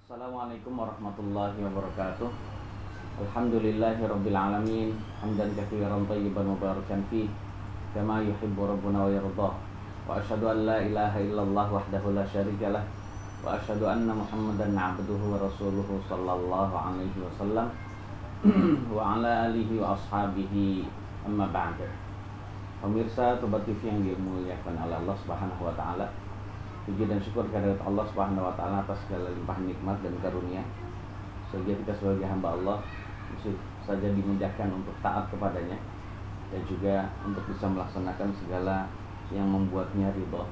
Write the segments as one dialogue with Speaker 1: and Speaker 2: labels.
Speaker 1: Assalamualaikum warahmatullahi wabarakatuh. Alhamdulillahirabbil alamin, hamdan katsiran thayyiban mubarakan fi kama yuhibbu rabbuna wa yardah. Wa asyhadu an la ilaha illallah wahdahu la syarikalah wa asyhadu anna Muhammadan 'abduhu wa rasuluhu sallallahu alaihi wasallam wa ala alihi wa ashabihi amma ba'd. Pemirsa Tobat TV yang dimuliakan oleh Allah Subhanahu wa taala. Puji dan syukur kehadirat Allah Subhanahu wa taala atas segala limpahan nikmat dan karunia. Sehingga kita sebagai hamba Allah mesti saja dimudahkan untuk taat kepadanya dan juga untuk bisa melaksanakan segala yang membuatnya ridho.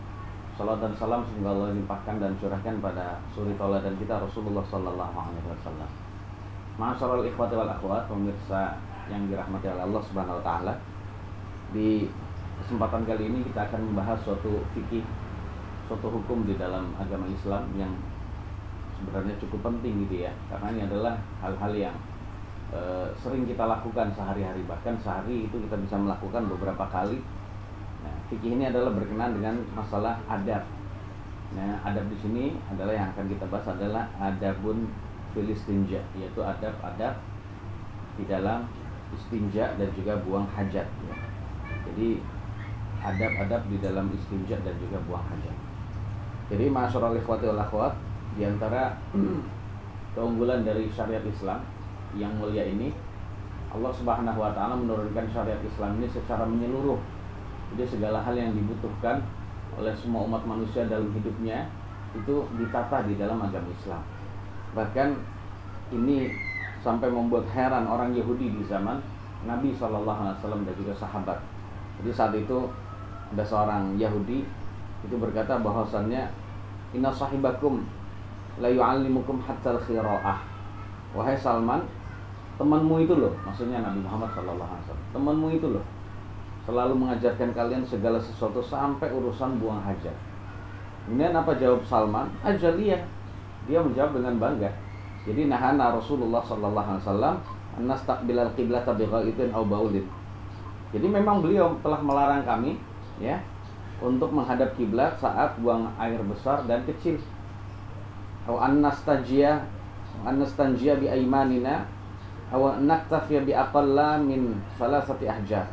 Speaker 1: Salam dan salam semoga Allah limpahkan dan curahkan pada suri tauladan kita Rasulullah sallallahu alaihi wasallam. Ma'asyiral ikhwati wal akhwat, pemirsa yang dirahmati oleh Allah Subhanahu wa taala. Di kesempatan kali ini kita akan membahas suatu fikih, suatu hukum di dalam agama Islam yang sebenarnya cukup penting gitu ya, karena ini adalah hal-hal yang sering kita lakukan sehari-hari, bahkan sehari itu kita bisa melakukan beberapa kali. Nah, fikih ini adalah berkenaan dengan masalah adab. Nah, adab di sini adalah yang akan kita bahas adalah adabun fil istinja, yaitu adab-adab di dalam istinja dan juga buang hajat ya. Jadi adab-adab di dalam istinja dan juga buang hajat. Jadi ma'asyiral ikhwati wal akhwat, di antara keunggulan dari syariat Islam yang mulia ini, Allah Subhanahu wa taala menurunkan syariat Islam ini secara menyeluruh. Jadi segala hal yang dibutuhkan oleh semua umat manusia dalam hidupnya itu ditata di dalam agama Islam. Bahkan ini sampai membuat heran orang Yahudi di zaman Nabi SAW dan juga sahabat. Jadi saat itu ada seorang Yahudi itu berkata bahwasannya inna sahibakum la yu'allimukum hatta al-khira'ah. Wahai Salman, temanmu itu loh, maksudnya Nabi Muhammad SAW, temanmu itu loh selalu mengajarkan kalian segala sesuatu sampai urusan buang hajat. Kemudian apa jawab Salman? Ajaliyah. Dia menjawab dengan bangga. Jadi nahana Rasulullah SAW an nastaqbilal qiblata bighaitin aw baulin. Jadi memang beliau telah melarang kami ya untuk menghadap kiblat saat buang air besar dan kecil. Aw annastanjia bi aymanina aw naktafiya bi aqalla min salasati ahjar.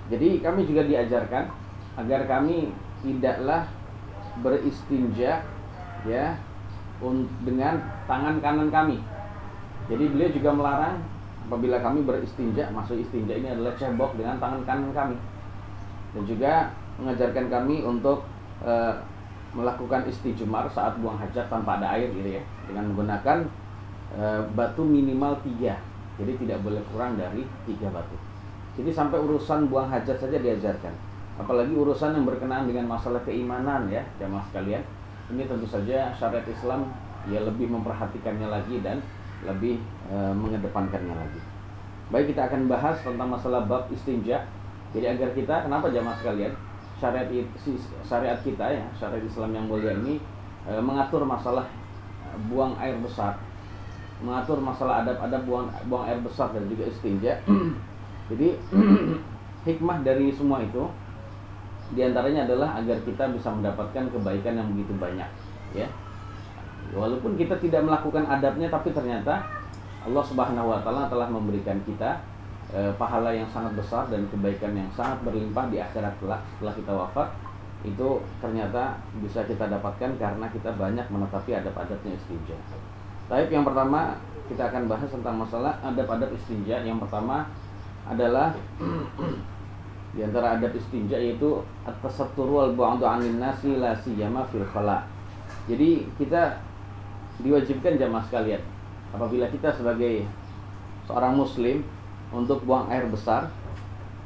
Speaker 1: Jadi kami juga diajarkan agar kami tidaklah beristinja ya dengan tangan kanan kami. Jadi beliau juga melarang apabila kami beristinja, maksud istinja ini adalah cebok dengan tangan kanan kami. Dan juga mengajarkan kami untuk melakukan istijmar saat buang hajat tanpa ada air gitu ya, dengan menggunakan batu minimal 3. Jadi tidak boleh kurang dari 3 batu. Jadi sampai urusan buang hajat saja diajarkan. Apalagi urusan yang berkenaan dengan masalah keimanan ya, jamaah sekalian. Ini tentu saja syariat Islam ya lebih memperhatikannya lagi dan lebih mengedepankannya lagi. Baik, kita akan bahas tentang masalah bab istinja. Jadi agar kita, kenapa jamaah sekalian, syariat kita ya, syariat Islam yang mulia ini mengatur masalah buang air besar, mengatur masalah adab-adab buang air besar dan juga istinja. Jadi hikmah dari semua itu diantaranya adalah agar kita bisa mendapatkan kebaikan yang begitu banyak ya. Walaupun kita tidak melakukan adabnya, tapi ternyata Allah Subhanahu wa taala telah memberikan kita pahala yang sangat besar dan kebaikan yang sangat berlimpah di akhirat kelak setelah kita wafat. Itu ternyata bisa kita dapatkan karena kita banyak menetapi adab-adabnya istinja. Tapi yang pertama kita akan bahas tentang masalah adab-adab istinja. Yang pertama adalah di antara adab istinja yaitu at-tasattur wal bu'du 'anil nasi la siyama fil khala. Jadi kita diwajibkan jamaah sekalian, apabila kita sebagai seorang muslim untuk buang air besar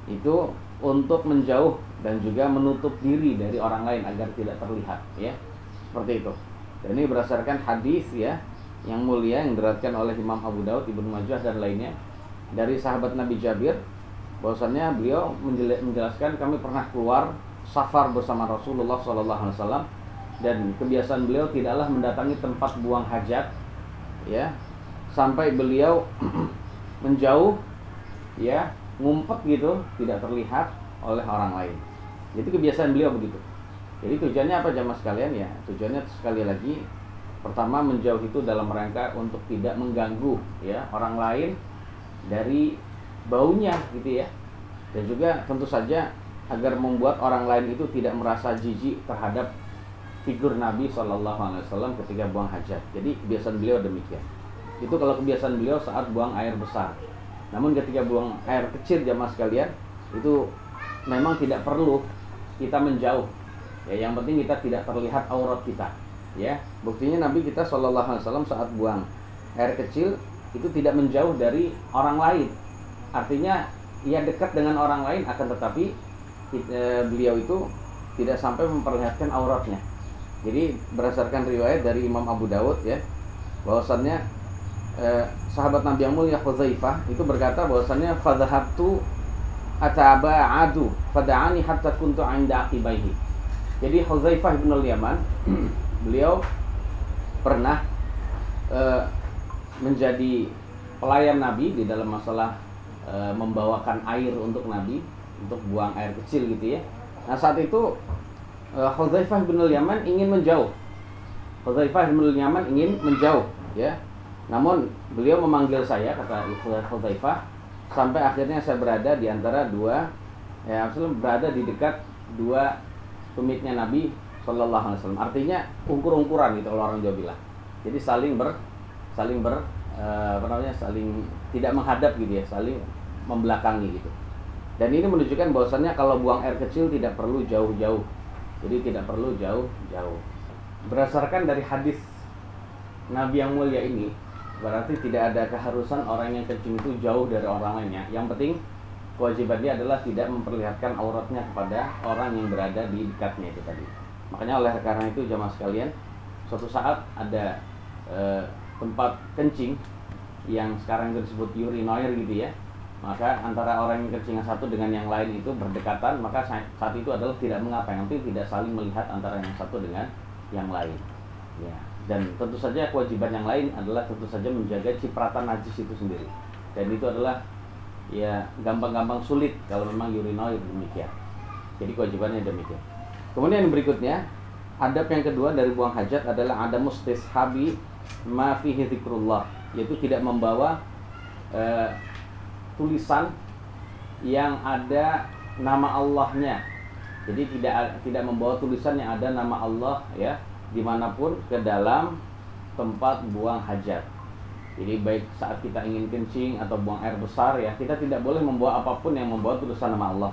Speaker 1: itu untuk menjauh dan juga menutup diri dari orang lain agar tidak terlihat ya. Seperti itu. Dan ini berdasarkan hadis ya yang mulia yang diriwayatkan oleh Imam Abu Daud, Ibnu Majah dan lainnya dari sahabat Nabi Jabir, bahwasannya beliau menjelaskan kami pernah keluar safar bersama Rasulullah SAW dan kebiasaan beliau tidaklah mendatangi tempat buang hajat ya sampai beliau menjauh ya, ngumpet gitu, tidak terlihat oleh orang lain. Jadi kebiasaan beliau begitu. Jadi tujuannya apa jamaah sekalian ya? Tujuannya sekali lagi Pertama, menjauh itu dalam rangka untuk tidak mengganggu ya orang lain dari baunya gitu ya. Dan juga tentu saja agar membuat orang lain itu tidak merasa jijik terhadap figur Nabi SAW ketika buang hajat. Jadi kebiasaan beliau demikian. Itu kalau kebiasaan beliau saat buang air besar. Namun ketika buang air kecil jamaah sekalian, itu memang tidak perlu kita menjauh. Ya, yang penting kita tidak terlihat aurat kita. Ya, buktinya Nabi kita SAW saat buang air kecil itu tidak menjauh dari orang lain. Artinya ia dekat dengan orang lain, akan tetapi beliau itu tidak sampai memperlihatkan auratnya. Jadi berdasarkan riwayat dari Imam Abu Dawud ya, bahwasannya sahabat Nabi yang mulia Hudzaifah itu berkata bahwasannya fadhahabtu ataba'adu fada'ani hatta kuntu 'inda aqibaihi. Jadi Hudzaifah bin al-Yaman beliau pernah menjadi pelayan Nabi di dalam masalah membawakan air untuk Nabi untuk buang air kecil gitu ya. Nah, saat itu Hudzaifah bin al-Yaman ingin menjauh. Hudzaifah bin al-Yaman ingin menjauh ya. Namun beliau memanggil saya, kata Hudzaifah, sampai akhirnya saya berada di antara dua, ya berada di dekat dua tumitnya Nabi Sallallahu Alaihi Wasallam. Artinya ungkur-ungkuran gitu kalau orang Jawa bilang. Jadi saling tidak menghadap gitu ya, saling membelakangi gitu. Dan ini menunjukkan bahwasannya kalau buang air kecil tidak perlu jauh-jauh. Jadi tidak perlu jauh-jauh. Berdasarkan dari hadis Nabi yang mulia ini, berarti tidak ada keharusan orang yang kencing itu jauh dari orang lainnya. Yang penting kewajiban dia adalah tidak memperlihatkan auratnya kepada orang yang berada di dekatnya itu tadi. Makanya oleh karena itu jamaah sekalian, suatu saat ada tempat kencing yang sekarang disebut urinoir gitu ya. Maka antara orang yang kencing yang satu dengan yang lain itu berdekatan, maka saat itu adalah tidak mengapa, yang penting tidak saling melihat antara yang satu dengan yang lain. Ya. Dan tentu saja kewajiban yang lain adalah tentu saja menjaga cipratan najis itu sendiri. Dan itu adalah ya gampang-gampang sulit kalau memang urinoir demikian. Jadi kewajibannya demikian. Kemudian yang berikutnya, adab yang kedua dari buang hajat adalah ada mustishabi ma fihi dzikrullah, yaitu tidak membawa tulisan yang ada nama Allahnya. Jadi tidak membawa tulisan yang ada nama Allah ya dimanapun ke dalam tempat buang hajat. Jadi baik saat kita ingin kencing atau buang air besar ya, kita tidak boleh membawa apapun yang membawa tulisan nama Allah.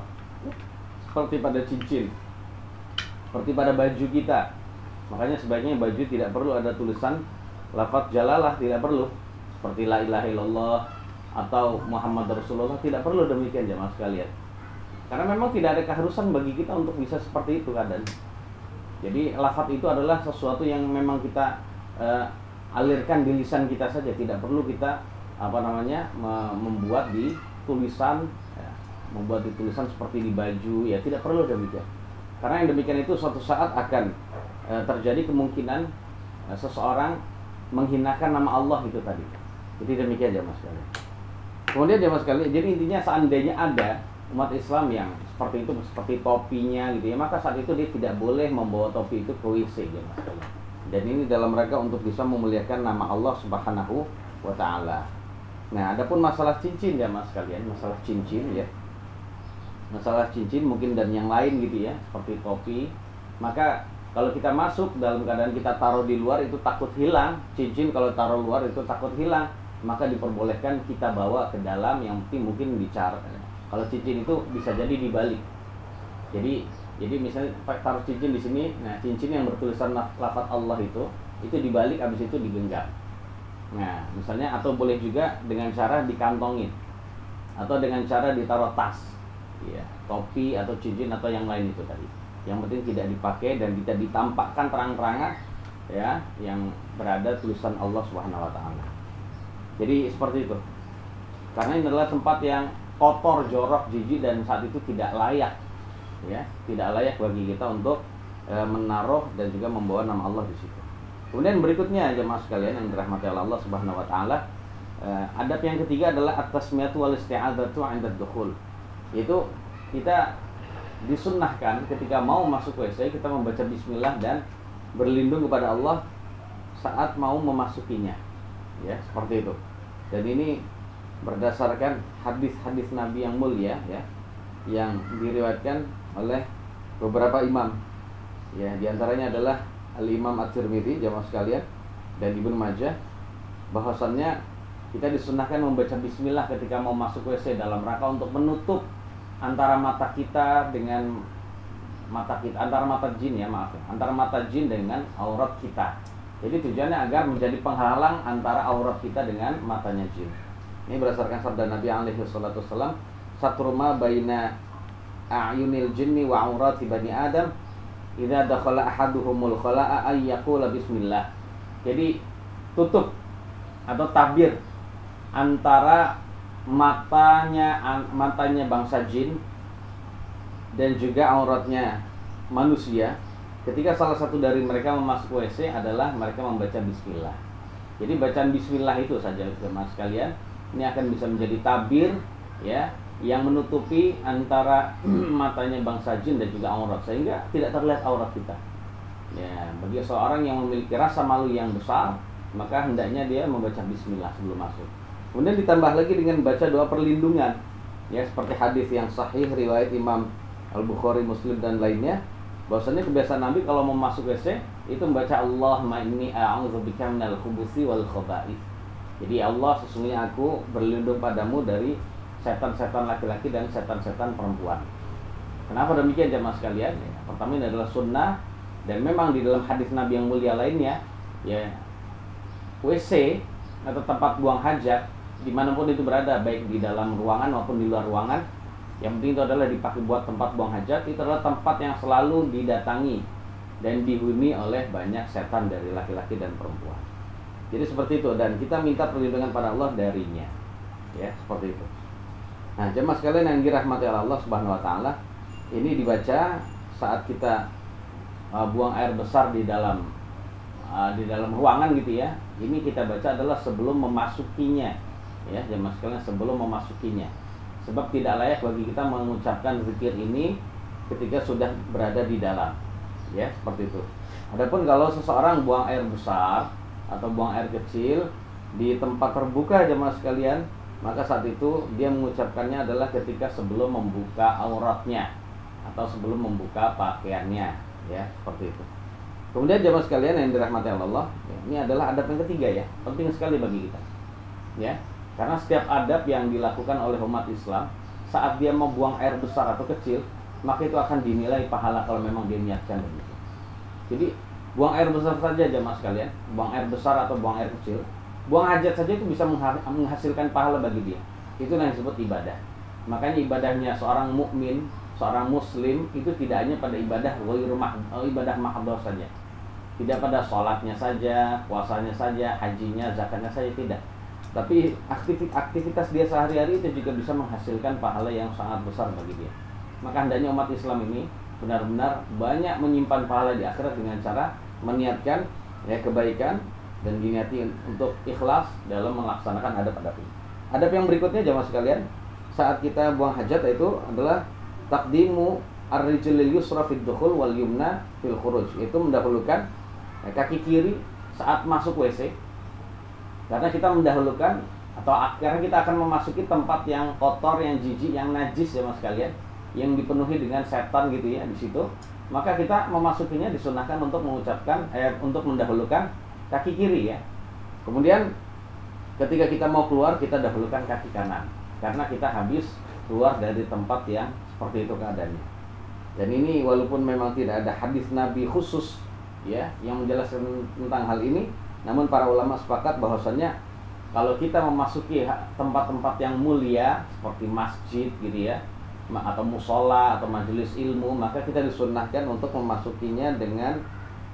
Speaker 1: Seperti pada cincin, seperti pada baju kita. Makanya sebaiknya baju tidak perlu ada tulisan lafaz jalalah, tidak perlu. Seperti la ilaha illallah atau Muhammad Rasulullah, tidak perlu demikian jemaah sekalian. Karena memang tidak ada keharusan bagi kita untuk bisa seperti itu keadaan. Jadi lafaz itu adalah sesuatu yang memang kita alirkan di lisan kita saja, tidak perlu kita membuat di tulisan ya, membuat di tulisan seperti di baju ya, tidak perlu demikian. Karena yang demikian itu suatu saat akan terjadi kemungkinan seseorang menghinakan nama Allah itu tadi. Jadi demikian jemaah sekalian. Kemudian jemaah sekalian, jadi intinya seandainya ada umat Islam yang seperti itu, seperti topinya gitu ya, maka saat itu dia tidak boleh membawa topi itu ke WC jemaah sekalian. Dan ini dalam rangka untuk bisa memuliakan nama Allah Subhanahu wa taala. Nah, adapun masalah cincin jemaah sekalian, masalah cincin ya. Masalah cincin mungkin dan yang lain gitu ya, seperti topi, maka kalau kita masuk dalam keadaan kita taruh di luar itu takut hilang. Cincin kalau taruh luar itu takut hilang, maka diperbolehkan kita bawa ke dalam, yang penting mungkin bicara. Kalau cincin itu bisa jadi dibalik. Jadi misalnya taruh cincin di sini, nah cincin yang bertulisan lafaz Allah itu dibalik, habis itu digenggam. Nah, misalnya atau boleh juga dengan cara dikantongin atau dengan cara ditaruh tas. Ya, topi atau cincin atau yang lain itu tadi. Yang penting tidak dipakai dan tidak ditampakkan terang-terangan ya, yang berada tulisan Allah Subhanahu wa taala. Jadi seperti itu. Karena ini adalah tempat yang kotor, jorok, jijik, dan saat itu tidak layak ya, tidak layak bagi kita untuk menaruh dan juga membawa nama Allah di situ. Kemudian berikutnya jemaah sekalian yang dirahmati Allah Subhanahu wa taala, adab yang ketiga adalah at-tasmiyatu wal isti'adzatu 'inda ad-dukhul. Yaitu kita disunnahkan ketika mau masuk WC kita membaca bismillah dan berlindung kepada Allah saat mau memasukinya. Ya, seperti itu. Dan ini berdasarkan hadis-hadis Nabi yang mulia ya, yang diriwayatkan oleh beberapa imam. Ya, diantaranya adalah Al-Imam At-Tirmidzi, jamaah sekalian, dan Ibnu Majah, bahwasannya kita disunahkan membaca bismillah ketika mau masuk WC dalam rangka untuk menutup antara mata kita dengan mata kita, antara mata jin ya, maaf ya, antara mata jin dengan aurat kita. Jadi tujuannya agar menjadi penghalang antara aurat kita dengan matanya jin. Ini berdasarkan sabda Nabi alaihi salatu wasallam, "Satruma baina a'yunil jinni wa aurati bani Adam, idza dakhala ahaduhumul khala'a ay yaqula bismillah." Jadi tutup atau tabir antara matanya bangsa jin dan juga auratnya manusia ketika salah satu dari mereka memasuki WC adalah mereka membaca bismillah. Jadi bacaan bismillah itu saja jemaah sekalian, ini akan bisa menjadi tabir ya, yang menutupi antara matanya bangsa jin dan juga aurat, sehingga tidak terlihat aurat kita. Ya, bagi seorang yang memiliki rasa malu yang besar, maka hendaknya dia membaca bismillah sebelum masuk. Kemudian ditambah lagi dengan baca doa perlindungan. Ya, seperti hadis yang sahih riwayat Imam Al-Bukhari, Muslim dan lainnya, bahwasanya kebiasaan Nabi kalau mau masuk WC itu membaca Allahumma inni a'udzubika minal khubuthi wal khaba'ith. Jadi Allah, sesungguhnya aku berlindung padamu dari setan-setan laki-laki dan setan-setan perempuan. Kenapa demikian jemaah sekalian? Ya, pertama ini adalah sunnah, dan memang di dalam hadis Nabi yang mulia lainnya, ya, WC atau tempat buang hajat dimanapun itu berada, baik di dalam ruangan maupun di luar ruangan, yang penting itu adalah dipakai buat tempat buang hajat, itu adalah tempat yang selalu didatangi dan dihuni oleh banyak setan dari laki-laki dan perempuan. Jadi seperti itu, dan kita minta perlindungan pada Allah darinya. Ya, seperti itu. Nah, jemaah sekalian yang dirahmati Allah Subhanahu wa taala, ini dibaca saat kita buang air besar di dalam ruangan gitu ya. Ini kita baca adalah sebelum memasukinya. Ya, jemaah sekalian, sebelum memasukinya. Sebab tidak layak bagi kita mengucapkan zikir ini ketika sudah berada di dalam. Ya, seperti itu. Adapun kalau seseorang buang air besar atau buang air kecil di tempat terbuka jemaah sekalian, maka saat itu dia mengucapkannya adalah ketika sebelum membuka auratnya atau sebelum membuka pakaiannya, ya, seperti itu. Kemudian jemaah sekalian yang dirahmati Allah, ya, ini adalah adab yang ketiga ya, penting sekali bagi kita. Ya, karena setiap adab yang dilakukan oleh umat Islam saat dia mau buang air besar atau kecil, maka itu akan dinilai pahala kalau memang dia niatkan begitu. Jadi buang air besar saja jemaah sekalian, buang air besar atau buang air kecil, buang hajat saja itu bisa menghasilkan pahala bagi dia. Itu yang disebut ibadah. Makanya ibadahnya seorang mukmin, seorang muslim itu tidak hanya pada ibadah ibadah mahdhah saja. Tidak pada sholatnya saja, puasanya saja, hajinya, zakatnya saja, tidak. Tapi aktivitas dia sehari-hari itu juga bisa menghasilkan pahala yang sangat besar bagi dia. Maka hendaknya umat Islam ini benar-benar banyak menyimpan pahala di akhirat dengan cara meniatkan ya kebaikan dan diniati untuk ikhlas dalam melaksanakan adab-adab ini. Adab yang berikutnya jemaah sekalian, saat kita buang hajat itu adalah taqdimu ar-rijlil yusra fid dukhul wal yumna fil khuruj. Itu mendahulukan kaki kiri saat masuk WC. Karena kita mendahulukan atau karena kita akan memasuki tempat yang kotor, yang jijik, yang najis jemaah sekalian, yang dipenuhi dengan setan gitu ya di situ, maka kita memasukinya disunahkan untuk mengucapkan untuk mendahulukan kaki kiri ya. Kemudian ketika kita mau keluar, kita dahulukan kaki kanan karena kita habis keluar dari tempat yang seperti itu keadaannya. Dan ini walaupun memang tidak ada hadis Nabi khusus ya yang menjelaskan tentang hal ini, namun para ulama sepakat bahwasannya kalau kita memasuki tempat-tempat yang mulia seperti masjid gitu ya, atau musola atau majelis ilmu, maka kita disunnahkan untuk memasukinya dengan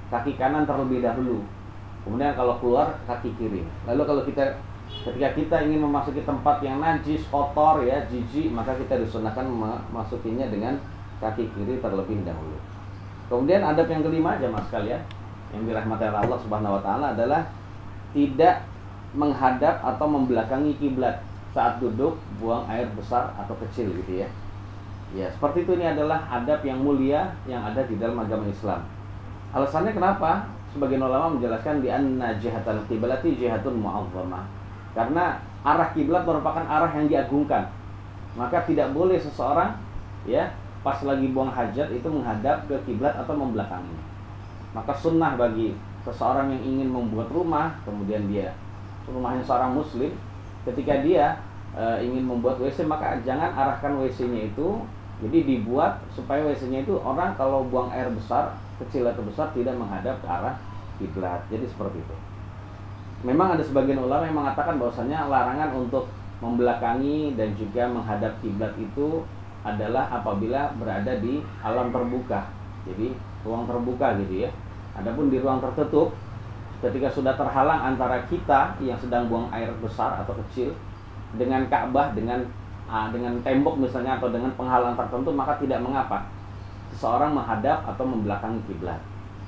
Speaker 1: kaki kanan terlebih dahulu. Kemudian kalau keluar kaki kiri. Lalu kalau ketika kita ingin memasuki tempat yang najis, kotor ya, jijik, maka kita disunnahkan memasukinya dengan kaki kiri terlebih dahulu. Kemudian adab yang kelima jemaah sekalian yang dirahmati Allah Subhanahu wa taala adalah tidak menghadap atau membelakangi kiblat saat duduk buang air besar atau kecil gitu ya. Ya, seperti itu, ini adalah adab yang mulia yang ada di dalam agama Islam. Alasannya kenapa? sebagian ulama menjelaskan di anna jihatal qiblati jihatun mu'azzamah. Karena arah kiblat merupakan arah yang diagungkan. Maka tidak boleh seseorang ya pas lagi buang hajat itu menghadap ke kiblat atau membelakanginya. Maka sunnah bagi seseorang yang ingin membuat rumah, kemudian rumahnya seorang muslim, ketika dia ingin membuat WC, maka jangan arahkan WC-nya itu. Jadi dibuat supaya WC-nya itu orang kalau buang air besar, kecil atau besar, tidak menghadap ke arah kiblat. Jadi seperti itu. Memang ada sebagian ulama yang mengatakan bahwasanya larangan untuk membelakangi dan juga menghadap kiblat itu adalah apabila berada di alam terbuka. Jadi ruang terbuka gitu ya. Adapun di ruang tertutup, ketika sudah terhalang antara kita yang sedang buang air besar atau kecil dengan Ka'bah, dengan tembok misalnya atau dengan penghalang tertentu, maka tidak mengapa seseorang menghadap atau membelakangi kiblat.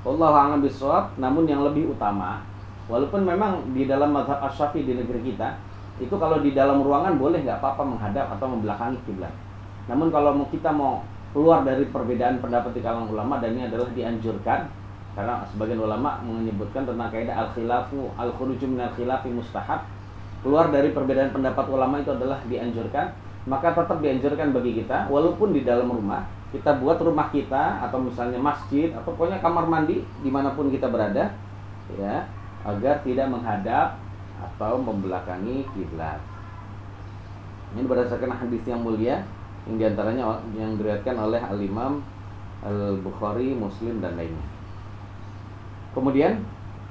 Speaker 1: Wallahu a'lam bishawab. Namun yang lebih utama, walaupun memang di dalam mazhab Asy-Syafi'i di negeri kita itu kalau di dalam ruangan boleh nggak apa-apa menghadap atau membelakangi kiblat. Namun kalau kita mau keluar dari perbedaan pendapat di kalangan ulama, dan ini adalah dianjurkan karena sebagian ulama menyebutkan tentang kaidah al-khilafu al-khuruju minal khilafi mustahab. Keluar dari perbedaan pendapat ulama itu adalah dianjurkan, maka tetap dianjurkan bagi kita walaupun di dalam rumah kita buat rumah kita atau misalnya masjid atau pokoknya kamar mandi dimanapun kita berada ya, agar tidak menghadap atau membelakangi kiblat. Ini berdasarkan hadis yang mulia yang diantaranya yang diriwayatkan oleh Al-Imam Al-Bukhari, Muslim dan lainnya. Kemudian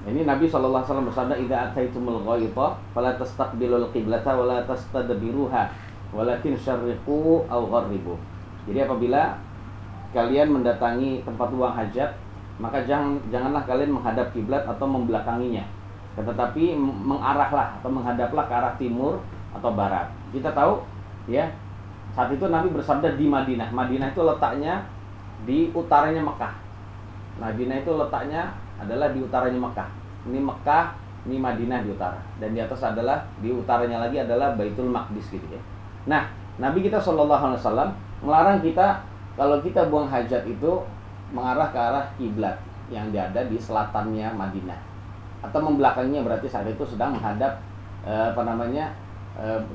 Speaker 1: ini Nabi SAW bersabda, "Idza ataitumul ghaita fala tastaqbilul qiblata wa la tastadbiruha walakin syarriqu aw gharribu." Jadi apabila kalian mendatangi tempat buang hajat, maka janganlah kalian menghadap kiblat atau membelakanginya, tetapi mengarahlah atau menghadaplah ke arah timur atau barat. Kita tahu ya, saat itu Nabi bersabda di Madinah. Madinah itu letaknya di utaranya Mekah. Madinah itu letaknya adalah di utaranya Mekah. Ini Mekah, ini Madinah di utara, dan di atas adalah di utaranya lagi adalah Baitul Maqdis gitu ya. Nah, Nabi kita SAW melarang kita kalau kita buang hajat itu mengarah ke arah kiblat yang ada di selatannya Madinah, atau membelakanginya, berarti saat itu sedang menghadap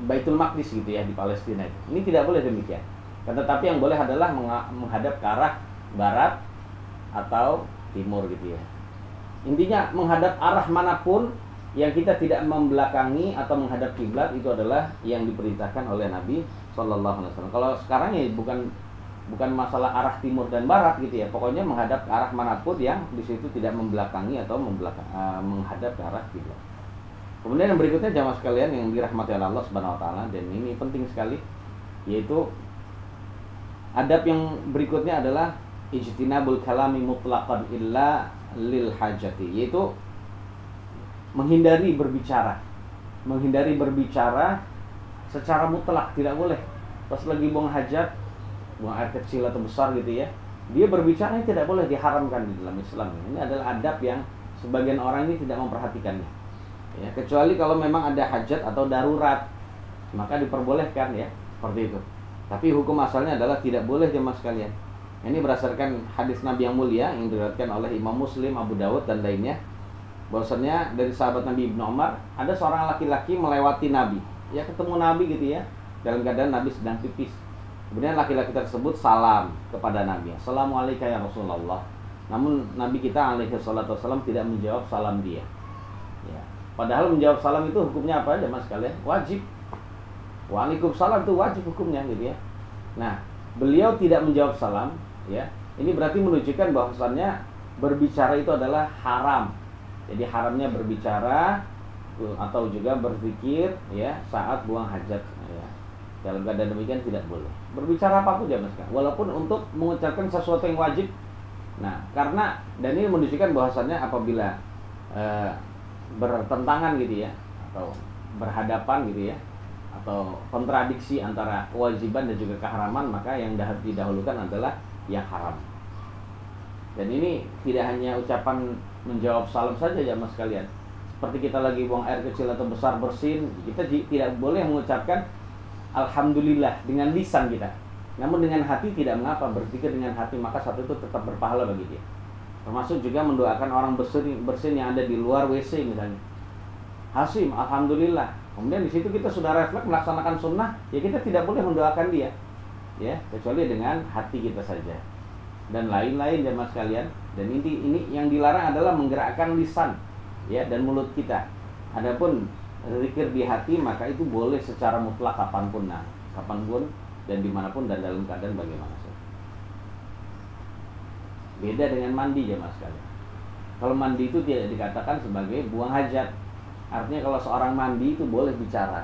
Speaker 1: Baitul Maqdis gitu ya, di Palestina itu. Ini tidak boleh demikian. Tetapi yang boleh adalah menghadap ke arah barat atau timur gitu ya. Intinya menghadap arah manapun yang kita tidak membelakangi atau menghadap kiblat itu adalah yang diperintahkan oleh Nabi SAW. Kalau sekarang ya bukan masalah arah timur dan barat gitu ya. Pokoknya menghadap ke arah manapun yang di situ tidak membelakangi atau menghadap ke arah kiblat. Kemudian yang berikutnya jamaah sekalian yang dirahmati oleh Allah Subhanahu wa taala, dan ini penting sekali, yaitu adab yang berikutnya adalah ijtinabul kalami mutlaqan illa lil hajati, yaitu menghindari berbicara secara mutlak, tidak boleh. Pas lagi buang hajat, buang air kecil atau besar gitu ya, dia berbicara, ini tidak boleh, diharamkan di dalam Islam. Ini adalah adab yang sebagian orang ini tidak memperhatikannya. Ya, kecuali kalau memang ada hajat atau darurat, maka diperbolehkan ya, seperti itu. Tapi hukum asalnya adalah tidak boleh jemaah sekalian. Ini berdasarkan hadis Nabi yang mulia yang diriwayatkan oleh Imam Muslim, Abu Dawud dan lainnya. Bahwasanya dari sahabat Nabi Ibnu Umar, ada seorang laki-laki melewati Nabi. Ya, ketemu Nabi gitu ya, dalam keadaan Nabi sedang pipis. Kemudian laki-laki tersebut salam kepada Nabi, "Assalamualaikum ya Rasulullah." Namun Nabi kita alaihi salatu wasallam tidak menjawab salam dia. Ya. Padahal menjawab salam itu hukumnya apa jemaah sekalian? Wajib. Waalaikumsalam itu wajib hukumnya gitu ya. Nah, beliau tidak menjawab salam ya. Ini berarti menunjukkan bahwasannya berbicara itu adalah haram. Jadi haramnya berbicara atau juga berzikir ya saat buang hajat ya. Dalam keadaan demikian tidak boleh. Berbicara apapun jemaah sekalian, walaupun untuk mengucapkan sesuatu yang wajib. Nah, karena dan ini menunjukkan bahwasannya apabila bertentangan gitu ya, atau berhadapan gitu ya, atau kontradiksi antara kewajiban dan juga keharaman, maka yang didahulukan adalah yang haram. Dan ini tidak hanya ucapan menjawab salam saja jamaah sekalian. Seperti kita lagi buang air kecil atau besar bersin, kita tidak boleh mengucapkan alhamdulillah dengan lisan kita. Namun dengan hati tidak mengapa, berzikir dengan hati, maka satu itu tetap berpahala bagi dia. Termasuk juga mendoakan orang bersin yang ada di luar WC misalnya. Hasim, alhamdulillah. Kemudian di situ kita sudah refleks melaksanakan sunnah, ya kita tidak boleh mendoakan dia, ya kecuali dengan hati kita saja. Dan lain-lain jemaah sekalian. Dan ini yang dilarang adalah menggerakkan lisan, ya, dan mulut kita. Adapun zikir di hati maka itu boleh secara mutlak kapanpun dan dimanapun dan dalam keadaan bagaimana saja. Beda dengan mandi jemaah sekalian. Kalau mandi itu tidak dikatakan sebagai buang hajat. Artinya kalau seorang mandi itu boleh bicara.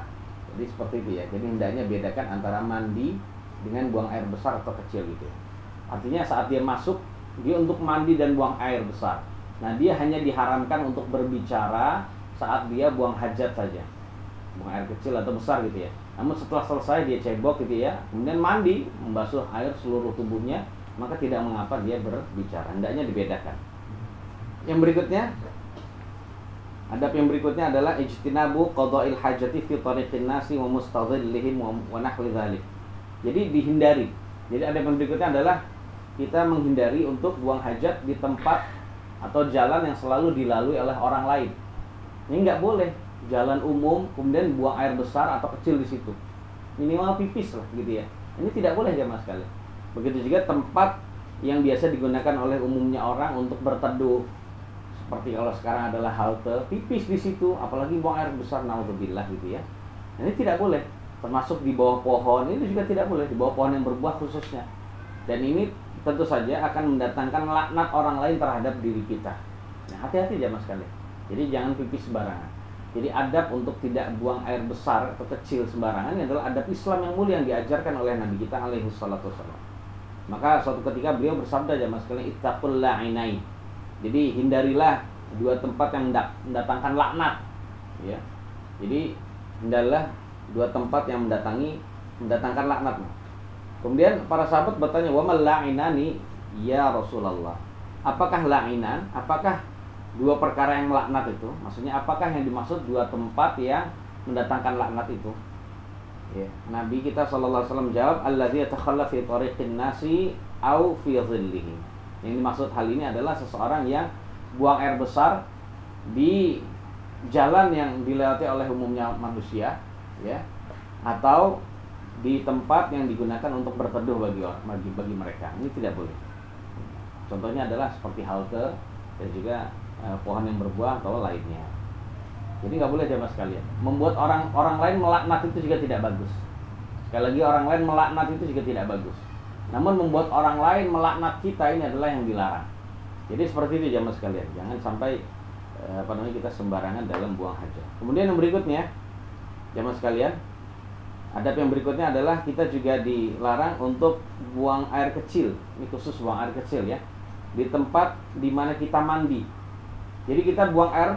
Speaker 1: Jadi seperti itu ya. Jadi hendaknya bedakan antara mandi dengan buang air besar atau kecil gitu. Artinya saat dia masuk, dia untuk mandi dan buang air besar. Nah, dia hanya diharamkan untuk berbicara saat dia buang hajat saja. Buang air kecil atau besar gitu ya. Namun setelah selesai dia cebok gitu ya, kemudian mandi, membasuh air seluruh tubuhnya, maka tidak mengapa dia berbicara. Hendaknya dibedakan. Yang berikutnya, adab yang berikutnya adalah ijtinabu qada'il hajati fi tariqin nasi wa mustadhillihim wa nahwi dzalik. Jadi dihindari. Jadi adab yang berikutnya adalah kita menghindari untuk buang hajat di tempat atau jalan yang selalu dilalui oleh orang lain. Ini nggak boleh jalan umum kemudian buang air besar atau kecil di situ. Minimal pipis lah gitu ya. Ini tidak boleh jemaah sekalian. Begitu juga tempat yang biasa digunakan oleh umumnya orang untuk berteduh. Seperti kalau sekarang adalah halte, pipis di situ, apalagi buang air besar, naudzubillah gitu ya. Ini tidak boleh. Termasuk di bawah pohon, itu juga tidak boleh, di bawah pohon yang berbuah khususnya. Dan ini tentu saja akan mendatangkan laknat orang lain terhadap diri kita. Nah, hati-hati jemaah sekalian. Jadi jangan pipis sembarangan. Jadi adab untuk tidak buang air besar atau kecil sembarangan adalah adab Islam yang mulia yang diajarkan oleh Nabi kita alaihi salatu wassalam. Maka suatu ketika beliau bersabda jemaah sekalian, ittaqul la'inain. Jadi hindarilah dua tempat yang mendatangkan laknat, ya. Jadi hindarilah dua tempat yang mendatangkan laknat. Kemudian para sahabat bertanya, "Wa mal la'inani ya Rasulullah?" Apakah la'inan? Apakah dua perkara yang melaknat itu? Maksudnya apakah yang dimaksud dua tempat yang mendatangkan laknat itu? Ya, Nabi kita sallallahu alaihi wasallam jawab, "Allazi yatakhalla fi tariqin nasi au fi dhillihim." Yang dimaksud hal ini adalah seseorang yang buang air besar di jalan yang dilewati oleh umumnya manusia, ya, atau di tempat yang digunakan untuk berteduh bagi mereka. Ini tidak boleh. Contohnya adalah seperti halte dan juga pohon yang berbuah atau lainnya. Jadi nggak boleh jemaah sekalian. Membuat orang lain melaknat itu juga tidak bagus. Sekali lagi, orang lain melaknat itu juga tidak bagus. Namun membuat orang lain melaknat kita ini adalah yang dilarang. Jadi seperti itu jemaah sekalian. Jangan sampai kita sembarangan dalam buang hajat. Kemudian yang berikutnya, jemaah sekalian, adab yang berikutnya adalah kita juga dilarang untuk buang air kecil. Ini khusus buang air kecil ya. Di tempat di mana kita mandi. Jadi kita buang air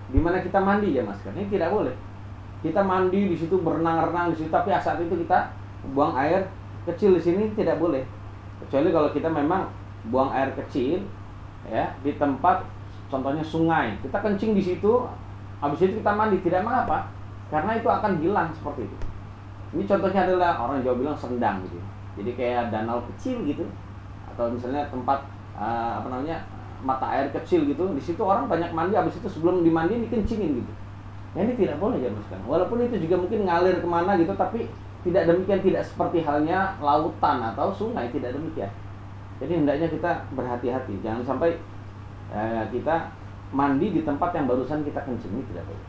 Speaker 1: di mana kita mandi ya Mas. Ini tidak boleh. Kita mandi di situ, berenang-renang di situ, tapi saat itu kita buang air kecil di sini tidak boleh. Kecuali kalau kita memang buang air kecil ya di tempat contohnya sungai. Kita kencing di situ, habis itu kita mandi, tidak mengapa. Karena itu akan hilang seperti itu. Ini contohnya adalah orang Jawa bilang sendang gitu. Jadi kayak danau kecil gitu. Atau misalnya tempat mata air kecil gitu, di situ orang banyak mandi, habis itu sebelum dimandi dikencingin gitu. Ya, ini tidak boleh ya Mas. Walaupun itu juga mungkin ngalir kemana gitu, tapi tidak demikian, tidak seperti halnya lautan atau sungai, tidak demikian. Jadi hendaknya kita berhati-hati, jangan sampai kita mandi di tempat yang barusan kita kencing, ini tidak boleh.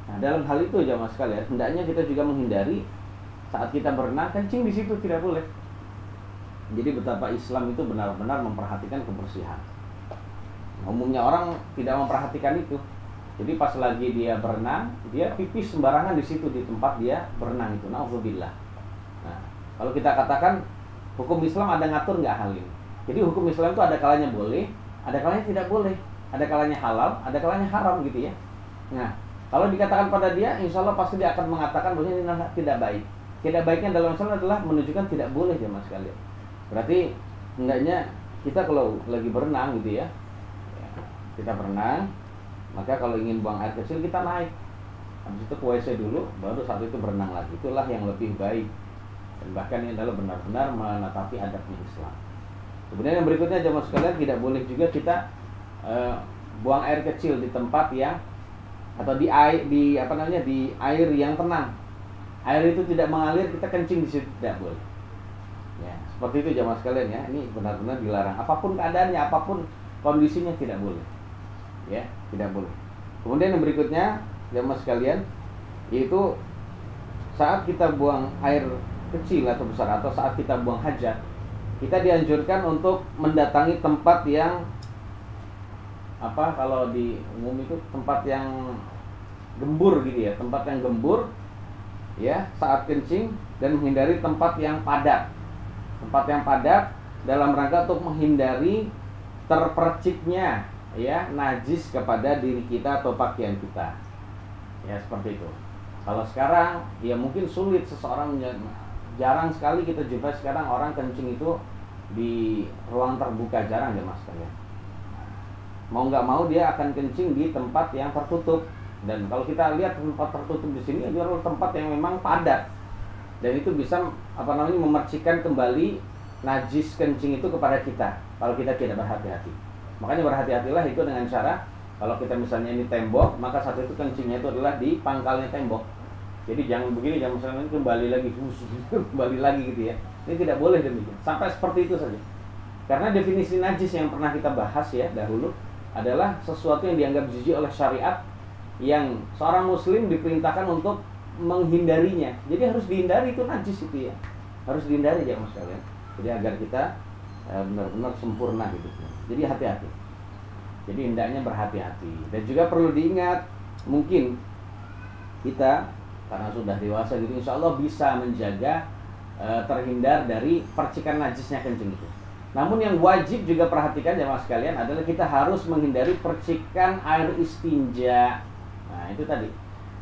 Speaker 1: Nah, dalam hal itu jemaah sekalian, hendaknya kita juga menghindari saat kita berenang kencing di situ, tidak boleh. Jadi betapa Islam itu benar-benar memperhatikan kebersihan. Umumnya orang tidak memperhatikan itu. Jadi pas lagi dia berenang, dia pipis sembarangan di situ di tempat dia berenang itu. Nauzubillah. Nah, kalau kita katakan hukum Islam ada ngatur nggak hal ini? Jadi hukum Islam itu ada kalanya boleh, ada kalanya tidak boleh, ada kalanya halal, ada kalanya haram gitu ya. Nah, kalau dikatakan pada dia, insya Allah pasti dia akan mengatakan bahwa ini tidak baik. Tidak baiknya dalam Islam adalah menunjukkan tidak boleh jemaah sekalian. Berarti hendaknya kita kalau lagi berenang gitu ya, kita berenang, maka kalau ingin buang air kecil kita naik, habis itu ke WC dulu, baru saat itu berenang lagi. Itulah yang lebih baik. Dan bahkan ini adalah benar-benar menetapi adabnya Islam. Kemudian yang berikutnya jemaah sekalian, tidak boleh juga kita buang air kecil di tempat yang atau di air di air yang tenang. Air itu tidak mengalir, kita kencing di situ tidak boleh. Ya, seperti itu jamaah sekalian ya. Ini benar-benar dilarang. Apapun keadaannya, apapun kondisinya tidak boleh. Ya, tidak boleh. Kemudian yang berikutnya jamaah sekalian, yaitu saat kita buang air kecil atau besar atau saat kita buang hajat, kita dianjurkan untuk mendatangi tempat yang kalau di umum itu tempat yang gembur gitu ya, tempat yang gembur ya saat kencing, dan menghindari tempat yang padat. Tempat yang padat dalam rangka untuk menghindari terperciknya ya najis kepada diri kita atau pakaian kita. Ya seperti itu. Kalau sekarang ya mungkin sulit seseorang, jarang sekali kita jumpa sekarang orang kencing itu di ruang terbuka, jarang ya mas kalian. Mau nggak mau dia akan kencing di tempat yang tertutup. Dan kalau kita lihat tempat tertutup di sini adalah tempat yang memang padat, dan itu bisa memercikan kembali najis kencing itu kepada kita kalau kita tidak berhati-hati. Makanya berhati-hatilah itu dengan cara, kalau kita misalnya ini tembok, maka satu itu kencingnya itu adalah di pangkalnya tembok. Jadi jangan begini, jangan misalnya ini kembali lagi kembali lagi gitu ya. Ini tidak boleh demikian. Sampai seperti itu saja. Karena definisi najis yang pernah kita bahas ya dahulu adalah sesuatu yang dianggap jijik oleh syariat, yang seorang muslim diperintahkan untuk menghindarinya. Jadi harus dihindari itu najis itu ya. Harus dihindari ya mas kalian. Jadi agar kita benar-benar sempurna hidupnya. Jadi hati-hati. Jadi hendaknya berhati-hati. Dan juga perlu diingat, mungkin kita karena sudah dewasa gitu, insya Allah bisa menjaga terhindar dari percikan najisnya kencing itu. Namun yang wajib juga perhatikan jamaah sekalian adalah kita harus menghindari percikan air istinja. Nah itu tadi,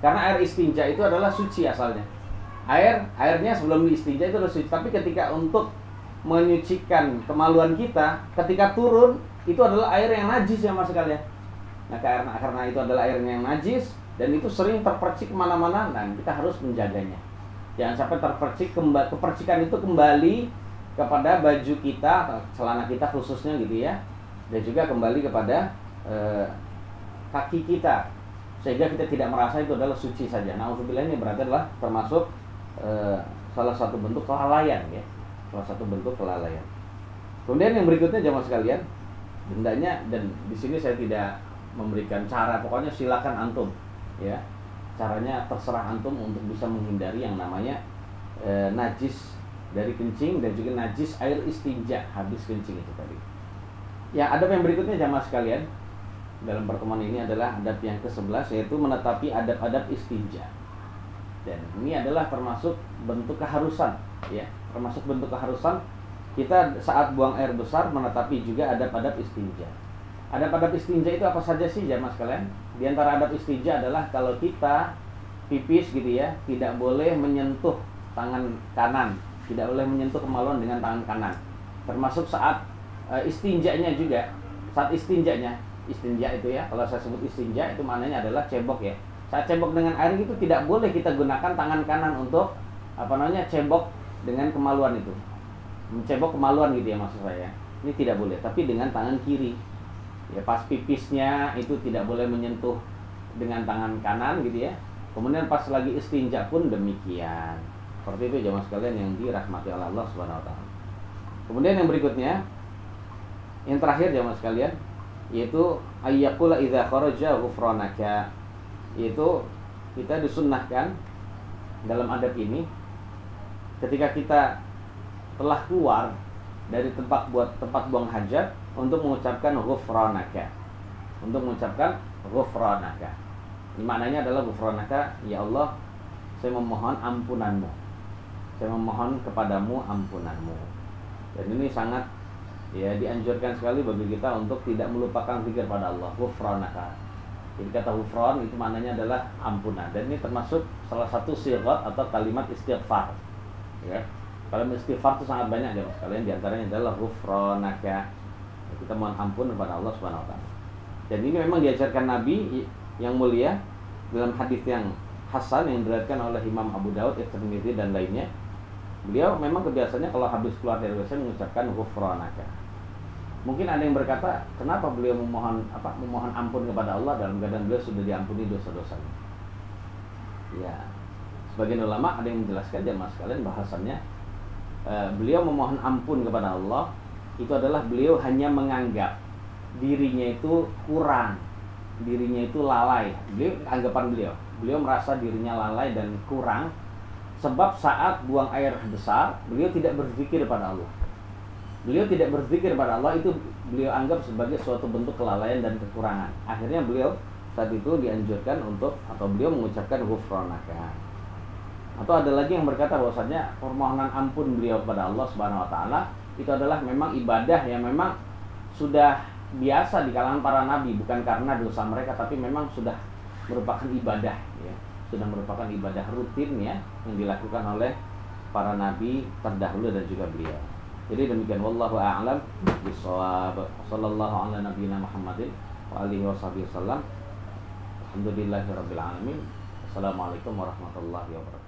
Speaker 1: karena air istinja itu adalah suci asalnya. Airnya sebelum diistinja itu adalah suci. Tapi ketika untuk menyucikan kemaluan kita, ketika turun itu adalah air yang najis ya mas sekalian. Nah karena itu adalah air yang najis dan itu sering terpercik kemana-mana, dan kita harus menjaganya. Jangan sampai kepercikan itu kembali kepada baju kita, celana kita khususnya gitu ya, dan juga kembali kepada kaki kita, sehingga kita tidak merasa itu adalah suci saja. Nauzubillah, ini berarti adalah termasuk salah satu bentuk kelalaian ya, salah satu bentuk kelalaian. Kemudian yang berikutnya jamaah sekalian, hendaknya, dan di sini saya tidak memberikan cara, pokoknya silakan antum ya, caranya terserah antum untuk bisa menghindari yang namanya najis dari kencing dan juga najis air istinja habis kencing itu tadi. Ya, adab yang berikutnya jamaah sekalian dalam pertemuan ini adalah adab yang ke-11, yaitu menetapi adab-adab istinja. Dan ini adalah termasuk bentuk keharusan ya, termasuk bentuk keharusan kita saat buang air besar menetapi juga adab-adab istinja. Adab-adab istinja itu apa saja sih jamaah sekalian? Di antara adab istinja adalah kalau kita pipis gitu ya, tidak boleh menyentuh tangan kanan, tidak boleh menyentuh kemaluan dengan tangan kanan. Termasuk saat istinjanya juga. Saat istinja itu ya, kalau saya sebut istinja itu maknanya adalah cebok ya. Saat cebok dengan air itu tidak boleh kita gunakan tangan kanan untuk cebok dengan kemaluan itu. Mencebok kemaluan gitu ya maksud saya. Ini tidak boleh, tapi dengan tangan kiri. Ya pas pipisnya itu tidak boleh menyentuh dengan tangan kanan gitu ya. Kemudian pas lagi istinja pun demikian. Seperti itu jamaah sekalian yang dirahmati oleh Allah Subhanahu wa taala. Kemudian yang berikutnya, yang terakhir jamaah sekalian, yaitu ayyaqula idza kharaja ghufranaka. Yaitu kita disunnahkan dalam adab ini, ketika kita telah keluar dari tempat buang hajat, untuk mengucapkan ghufranaka. Untuk mengucapkan ghufranaka. Ini maknanya adalah ghufranaka, ya Allah, saya memohon ampunanmu. Saya memohon kepadamu ampunanmu. Dan ini sangat ya dianjurkan sekali bagi kita untuk tidak melupakan zikir pada Allah, ghufranaka. Jadi kata ghufran itu maknanya adalah ampunan, dan ini termasuk salah satu sighat atau kalimat istighfar. Ya. Kalimat istighfar itu sangat banyak ya mas kalian, diantaranya adalah ghufranaka. Kita mohon ampun kepada Allah Subhanahu wa taala. Dan ini memang diajarkan Nabi yang mulia dalam hadis yang hasan yang diriwayatkan oleh Imam Abu Daud, At-Tirmidzi dan lainnya. Beliau memang kebiasaannya kalau habis keluar dari WC mengucapkan ghufranaka. Mungkin ada yang berkata, kenapa beliau memohon ampun kepada Allah dalam keadaan beliau sudah diampuni dosa-dosanya? Ya, sebagian ulama ada yang menjelaskan jamaah sekalian bahasannya, beliau memohon ampun kepada Allah itu adalah beliau hanya menganggap dirinya itu kurang, dirinya itu lalai. Anggapan beliau merasa dirinya lalai dan kurang, sebab saat buang air besar beliau tidak berzikir pada Allah. Beliau tidak berzikir pada Allah, itu beliau anggap sebagai suatu bentuk kelalaian dan kekurangan. Akhirnya beliau saat itu dianjurkan untuk, atau beliau mengucapkan ghufranaka. Atau ada lagi yang berkata bahwasanya permohonan ampun beliau kepada Allah Subhanahu wa taala itu adalah memang ibadah yang memang sudah biasa di kalangan para nabi, bukan karena dosa mereka, tapi memang sudah merupakan ibadah, ya. Sudah merupakan ibadah rutin, ya, yang dilakukan oleh para nabi terdahulu dan juga beliau. Jadi demikian, wallahu a'lam bishawab. Sallallahu ala nabiyina Muhammadin wa alihi wasallam. Alhamdulillahirabbil alamin. Assalamualaikum warahmatullahi wabarakatuh.